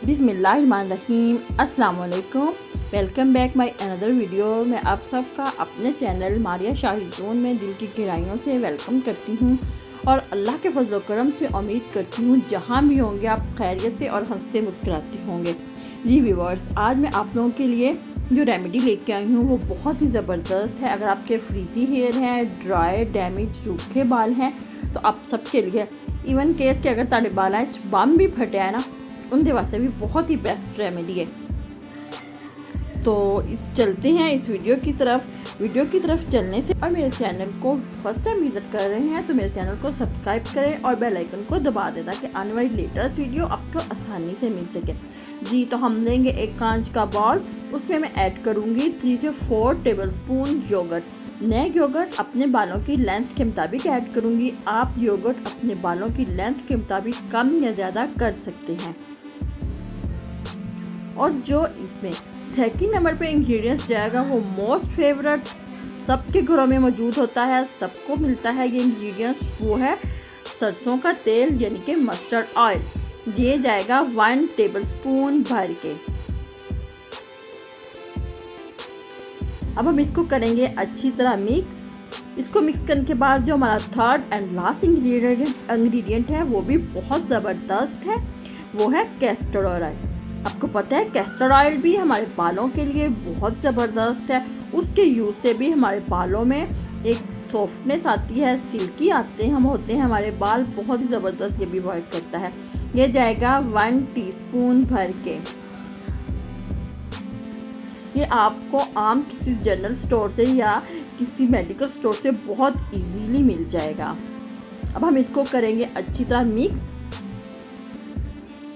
बिस्मिल्लाहिर्रहमानिर्रहीम। अस्सलाम वालेकुम। Welcome back my another video. मैं आप सबका अपने चैनल मारिया शाही जोन में दिल की गहराइयों से वेलकम करती हूँ और अल्लाह के फजल करम से उम्मीद करती हूँ जहाँ भी होंगे आप खैरियत से और हंसते मुस्कुराते होंगे। जी व्यूअर्स, आज मैं आप लोगों के लिए जो रेमेडी लेके आई हूँ वो बहुत ही ज़बरदस्त है। अगर आपके फ्रीजी हेयर हैं, ड्राई डैमेज रूखे बाल हैं तो आप सबके लिए, इवन केस के अगर तारे बाल बम भी फटे है ना, उनके वास्ते भी बहुत ही बेस्ट रेमेडी है। तो चलते हैं इस वीडियो की तरफ चलने से, और मेरे चैनल को फर्स्ट टाइम विजिट कर रहे हैं तो मेरे चैनल को सब्सक्राइब करें और बेल आइकन को दबा दें ताकि आने वाली लेटेस्ट वीडियो आपको आसानी से मिल सके। जी, तो हम लेंगे एक कांच का बाउल, उसमें मैं ऐड करूँगी 3 से 4 टेबलस्पून योगर्ट। मैं योगर्ट अपने बालों की लेंथ के मुताबिक ऐड करूँगी। आप योगर्ट अपने बालों की लेंथ के मुताबिक कम या ज़्यादा कर सकते हैं। और जो इसमें सेकंड नंबर पे इंग्रेडिएंट्स जाएगा वो मोस्ट फेवरेट, सबके घरों में मौजूद होता है, सबको मिलता है ये इंग्रेडिएंट्स, वो है सरसों का तेल यानी कि मस्टर्ड ऑयल। ये जाएगा 1 टेबलस्पून भर के। अब हम इसको करेंगे अच्छी तरह मिक्स। इसको मिक्स करने के बाद जो हमारा थर्ड एंड लास्ट इंग्रेडिएंट है वो भी बहुत ज़बरदस्त है, वो है कैस्टर ऑयल। आपको पता है कैस्टर ऑयल भी हमारे बालों के लिए बहुत ज़बरदस्त है। उसके यूज़ से भी हमारे बालों में एक सॉफ्टनेस आती है, सिल्की आते हैं होते हैं हमारे बाल, बहुत ही ज़बरदस्त ये भी वर्क करता है। ये जाएगा 1 टीस्पून भर के। ये आपको आम किसी जनरल स्टोर से या किसी मेडिकल स्टोर से बहुत इजीली मिल जाएगा। अब हम इसको करेंगे अच्छी तरह मिक्स।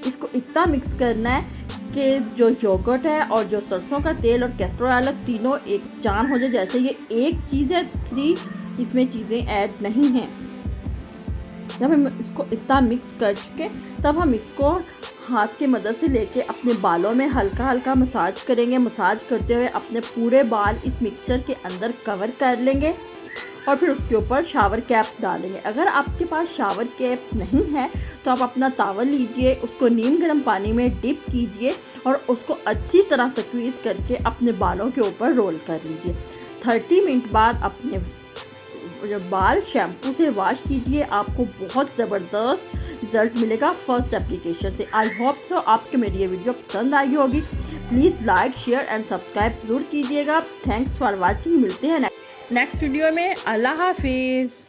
इसको इतना मिक्स करना है कि जो योगर्ट है और जो सरसों का तेल और कैस्टर ऑयल तीनों एक जान हो जाए, जैसे ये एक चीज़ है, 3 इसमें चीज़ें ऐड नहीं हैं। जब हम इसको इतना मिक्स कर चुके तब हम इसको हाथ की मदद से लेके अपने बालों में हल्का हल्का मसाज करेंगे। मसाज करते हुए अपने पूरे बाल इस मिक्सचर के अंदर कवर कर लेंगे और फिर उसके ऊपर शावर कैप डालेंगे। अगर आपके पास शावर कैप नहीं है तो आप अपना तावल लीजिए, उसको नीम गर्म पानी में डिप कीजिए और उसको अच्छी तरह स्क्वीज़ करके अपने बालों के ऊपर रोल कर लीजिए। 30 मिनट बाद अपने जो बाल शैम्पू से वॉश कीजिए, आपको बहुत ज़बरदस्त रिज़ल्ट मिलेगा फर्स्ट एप्लीकेशन से। आई होप सो आपको मेरी ये वीडियो पसंद आई होगी। Please like, share and subscribe ज़रूर कीजिएगा। Thanks for watching. मिलते हैं नेक्स्ट वीडियो में। अल्लाह हाफिज़।